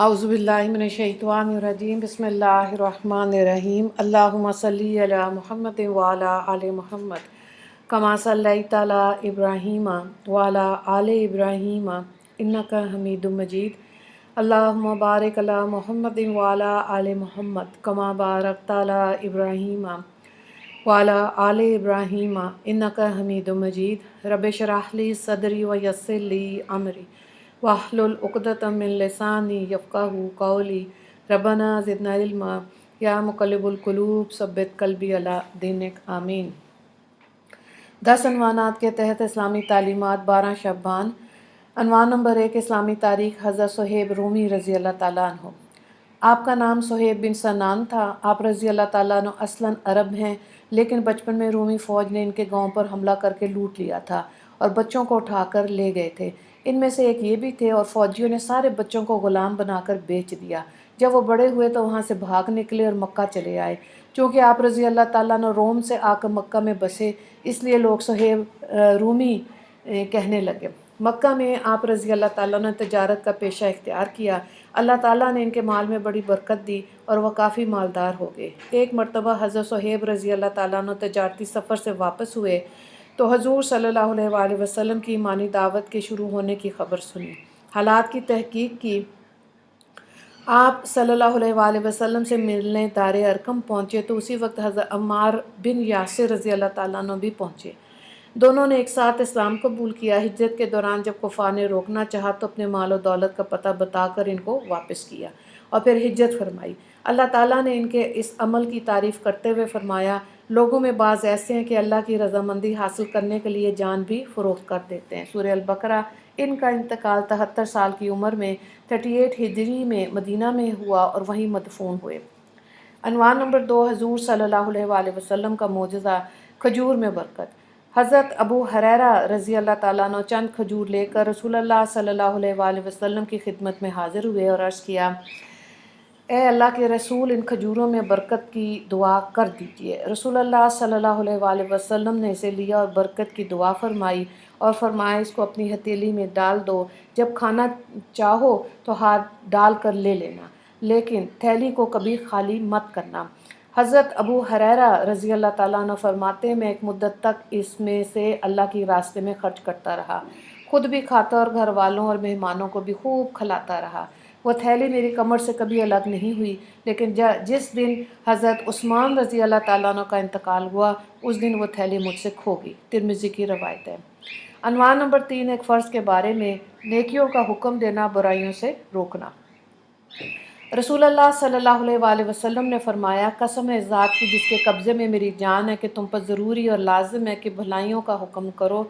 اعوذ باللہ من الشیطان الرجیم بسم اللہ الرحمن الرحیم اللہم صلی علی محمد وعلی آل محمد کما صلیت علی ابراہیم وعلی آل ابراہیم انکا حمید مجید اللہم بارک علی محمد وعلی آل محمد کما بارکت علی ابراہیم وعلی آل ابراہیم انکا حمید مجید رب اشرح لی صدری ویسر لی امری واحلل عقدۃ من لسانی یفقہوا قولی ربنا زدنا علما یا مقلب القلوب ثبت قلبی علی دینک آمین۔ 10 عنوانات کے تحت اسلامی تعلیمات 12 شعبان۔ عنوان نمبر 1 اسلامی تاریخ حضرت صہیب رومی رضی اللہ تعالیٰ عنہ۔ آپ کا نام صہیب بن سنان تھا۔ آپ رضی اللہ تعالیٰ عنہ اصلاً عرب ہیں، لیکن بچپن میں رومی فوج نے ان کے گاؤں پر حملہ کر کے لوٹ لیا تھا اور بچوں کو اٹھا کر لے گئے تھے۔ ان میں سے ایک یہ بھی تھے اور فوجیوں نے سارے بچوں کو غلام بنا کر بیچ دیا۔ جب وہ بڑے ہوئے تو وہاں سے بھاگ نکلے اور مکہ چلے آئے۔ چونکہ آپ رضی اللہ تعالیٰ عنہ روم سے آ کر مکہ میں بسے، اس لیے لوگ صہیب رومی کہنے لگے۔ مکہ میں آپ رضی اللہ تعالیٰ نے تجارت کا پیشہ اختیار کیا۔ اللہ تعالیٰ نے ان کے مال میں بڑی برکت دی اور وہ کافی مالدار ہو گئے۔ ایک مرتبہ حضرت صہیب رضی اللہ تعالیٰ عنہ تجارتی سفر سے واپس ہوئے تو حضور صلی اللہ علیہ وآلہ وسلم کی ایمانی دعوت کے شروع ہونے کی خبر سنی۔ حالات کی تحقیق کی۔ آپ صلی اللہ علیہ وآلہ وسلم سے ملنے دار ارقم پہنچے تو اسی وقت حضرت عمار بن یاسر رضی اللہ تعالیٰ عنہ بھی پہنچے۔ دونوں نے ایک ساتھ اسلام قبول کیا۔ ہجرت کے دوران جب کفار نے روکنا چاہا تو اپنے مال و دولت کا پتہ بتا کر ان کو واپس کیا اور پھر ہجرت فرمائی۔ اللہ تعالیٰ نے ان کے اس عمل کی تعریف کرتے ہوئے فرمایا، لوگوں میں بعض ایسے ہیں کہ اللہ کی رضامندی حاصل کرنے کے لیے جان بھی فروخت کر دیتے ہیں۔ سورہ البقرہ۔ ان کا انتقال 73 سال کی عمر میں 38 ہجری میں مدینہ میں ہوا اور وہیں مدفون ہوئے۔ عنوان نمبر 2 حضور صلی اللہ علیہ وآلہ وسلم کا معجزہ، کھجور میں برکت۔ حضرت ابو ہریرہ رضی اللہ تعالیٰ عنہ چند کھجور لے کر رسول اللہ صلی اللہ علیہ وآلہ وسلم کی خدمت میں حاضر ہوئے اور عرض کیا، اے اللہ کے رسول، ان کھجوروں میں برکت کی دعا کر دیجیے۔ رسول اللہ صلی اللہ علیہ وآلہ وسلم نے اسے لیا اور برکت کی دعا فرمائی اور فرمایا، اس کو اپنی ہتھیلی میں ڈال دو، جب کھانا چاہو تو ہاتھ ڈال کر لے لینا، لیکن تھیلی کو کبھی خالی مت کرنا۔ حضرت ابو ہریرہ رضی اللہ تعالیٰ عنہ فرماتے، میں ایک مدت تک اس میں سے اللہ کے راستے میں خرچ کرتا رہا، خود بھی کھاتا اور گھر والوں اور مہمانوں کو بھی خوب کھلاتا رہا۔ وہ تھیلی میری کمر سے کبھی الگ نہیں ہوئی، لیکن جس دن حضرت عثمان رضی اللہ تعالیٰ عنہ کا انتقال ہوا اس دن وہ تھیلی مجھ سے کھو گئی۔ ترمذی کی روایت ہے۔ عنوان نمبر 3 ایک فرض کے بارے میں، نیکیوں کا حکم دینا، برائیوں سے روکنا۔ رسول اللہ صلی اللہ علیہ وآلہ وسلم نے فرمایا، قسم ہے ذات کی جس کے قبضے میں میری جان ہے کہ تم پر ضروری اور لازم ہے کہ بھلائیوں کا حکم کرو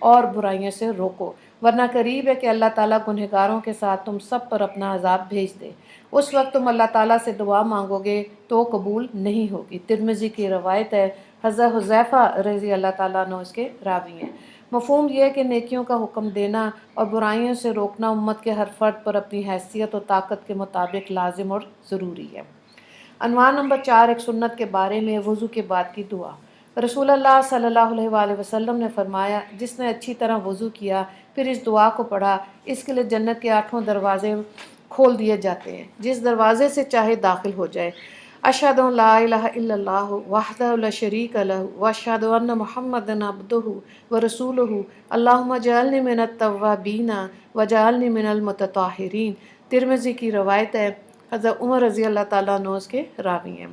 اور برائیوں سے روکو، ورنہ قریب ہے کہ اللہ تعالیٰ گنہگاروں کے ساتھ تم سب پر اپنا عذاب بھیج دے۔ اس وقت تم اللہ تعالیٰ سے دعا مانگو گے تو قبول نہیں ہوگی۔ ترمذی کی روایت ہے۔ حضرت حذیفہ رضی اللہ تعالیٰ عنہ اس کے راوی ہیں۔ مفہوم یہ ہے کہ نیکیوں کا حکم دینا اور برائیوں سے روکنا امت کے ہر فرد پر اپنی حیثیت و طاقت کے مطابق لازم اور ضروری ہے۔ عنوان نمبر 4 ایک سنت کے بارے میں، وضو کے بعد کی دعا۔ رسول اللہ صلی اللہ علیہ وآلہ وسلم نے فرمایا، جس نے اچھی طرح وضو کیا پھر اس دعا کو پڑھا، اس کے لیے جنت کے 8 دروازے کھول دیے جاتے ہیں، جس دروازے سے چاہے داخل ہو جائے۔ اشہد ان لا الہ الا اللہ وحدہ لا شریک لہ واشہد ان محمدا عبدہ ورسولہ اللہم اجعلنی من التوابین واجعلنی من المتطہرین۔ ترمذی کی روایت ہے۔ حضرت عمر رضی اللہ تعالیٰ عنہ اس کے راوی ہیں۔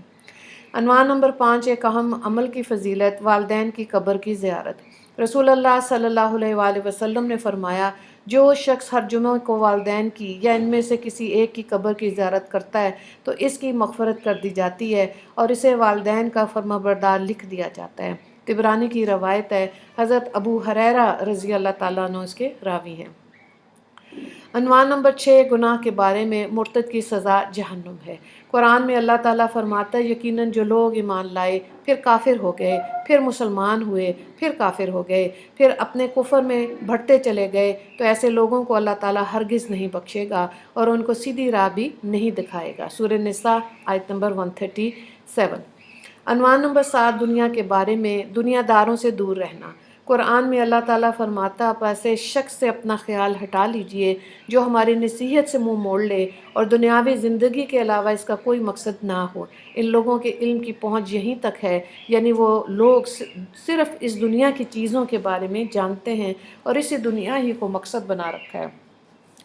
عنوان نمبر 5 ایک اہم عمل کی فضیلت، والدین کی قبر کی زیارت۔ رسول اللہ صلی اللہ علیہ وآلہ وسلم نے فرمایا، جو شخص ہر جمعہ کو والدین کی یا ان میں سے کسی ایک کی قبر کی زیارت کرتا ہے تو اس کی مغفرت کر دی جاتی ہے اور اسے والدین کا فرمانبردار لکھ دیا جاتا ہے۔ طبرانی کی روایت ہے۔ حضرت ابو ہریرہ رضی اللہ تعالیٰ عنہ اس کے راوی ہیں۔ عنوان نمبر 6 گناہ کے بارے میں، مرتد کی سزا جہنم ہے۔ قرآن میں اللہ تعالیٰ فرماتا ہے، یقیناً جو لوگ ایمان لائے پھر کافر ہو گئے، پھر مسلمان ہوئے، پھر کافر ہو گئے، پھر اپنے کفر میں بڑھتے چلے گئے تو ایسے لوگوں کو اللہ تعالیٰ ہرگز نہیں بخشے گا اور ان کو سیدھی راہ بھی نہیں دکھائے گا۔ سورہ نساء آیت نمبر 137۔ عنوان نمبر 7 دنیا کے بارے میں، دنیا داروں سے دور رہنا۔ قرآن میں اللہ تعالیٰ فرماتا آپ ایسے شخص سے اپنا خیال ہٹا لیجئے جو ہماری نصیحت سے منہ موڑ لے اور دنیاوی زندگی کے علاوہ اس کا کوئی مقصد نہ ہو۔ ان لوگوں کے علم کی پہنچ یہیں تک ہے، یعنی وہ لوگ صرف اس دنیا کی چیزوں کے بارے میں جانتے ہیں اور اسی دنیا ہی کو مقصد بنا رکھا ہے۔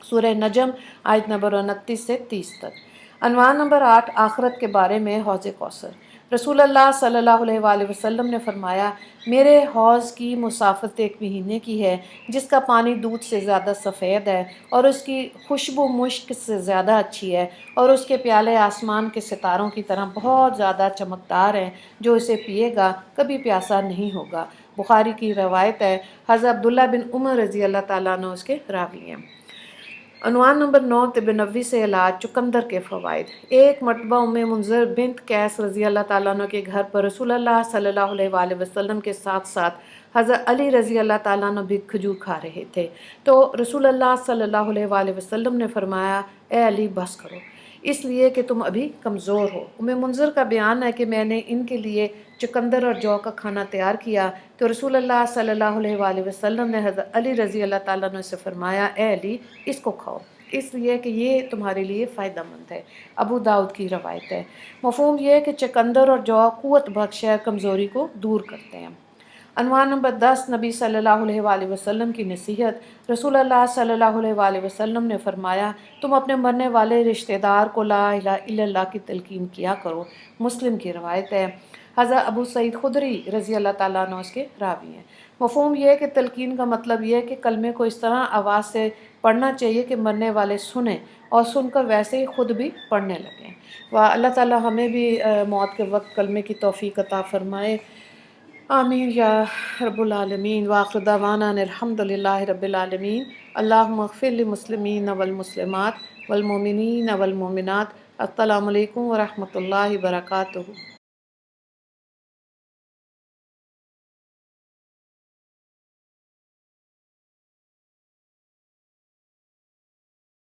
سورہ نجم آیت نمبر 29 سے 30 تک۔ عنوان نمبر 8، آخرت کے بارے میں حوض کوثر۔ رسول اللہ صلی اللہ علیہ وآلہ وسلم نے فرمایا، میرے حوض کی مسافت 1 مہینے کی ہے، جس کا پانی دودھ سے زیادہ سفید ہے اور اس کی خوشبو مشک سے زیادہ اچھی ہے، اور اس کے پیالے آسمان کے ستاروں کی طرح بہت زیادہ چمکدار ہیں۔ جو اسے پیے گا کبھی پیاسا نہیں ہوگا۔ بخاری کی روایت ہے، حضرت عبداللہ بن عمر رضی اللہ تعالیٰ عنہ اس کے راوی ہیں۔ عنوان نمبر 9، طب نبوی سے علاج، چقندر کے فوائد۔ ایک مرتبہ ام منذر بنت قیس رضی اللہ تعالیٰ عنہ کے گھر پر رسول اللہ صلی اللہ علیہ وآلہ وسلم کے ساتھ ساتھ حضرت علی رضی اللہ تعالیٰ عنہ بھی کھجور کھا رہے تھے، تو رسول اللہ صلی اللہ علیہ وآلہ وسلم نے فرمایا، اے علی بس کرو، اس لیے کہ تم ابھی کمزور ہو۔ ام منذر کا بیان ہے کہ میں نے ان کے لیے چقندر اور جو کا کھانا تیار کیا تو رسول اللہ صلی اللہ علیہ وآلہ وسلم نے حضرت علی رضی اللہ تعالیٰ عنہ سے فرمایا، اے علی اس کو کھاؤ، اس لیے کہ یہ تمہارے لیے فائدہ مند ہے۔ ابو داؤد کی روایت ہے۔ مفہوم یہ ہے کہ چقندر اور جو قوت بخش ہے، کمزوری کو دور کرتے ہیں۔ عنوان نمبر 10، نبی صلی اللہ علیہ وآلہ وسلم کی نصیحت۔ رسول اللہ صلی اللہ علیہ وآلہ وسلم نے فرمایا، تم اپنے مرنے والے رشتہ دار کو لا الہ الا اللہ کی تلقین کیا کرو۔ مسلم کی روایت ہے۔ حضرت ابو سعید خدری رضی اللہ تعالیٰ عنہ اس کے راوی ہیں۔ مفہوم یہ ہے کہ تلقین کا مطلب یہ ہے کہ کلمے کو اس طرح آواز سے پڑھنا چاہیے کہ مرنے والے سنیں اور سن کر ویسے ہی خود بھی پڑھنے لگیں۔ اللہ تعالیٰ ہمیں بھی موت کے وقت کلمے کی توفیق عطا فرمائے، آمین یا رب العالمین۔ وآخر دعوانا ان الحمد للہ رب العالمین۔ اللہم اغفر للمسلمین والمسلمات والمؤمنین والمؤمنات۔ السلام علیکم ورحمۃ اللہ وبرکاتہ۔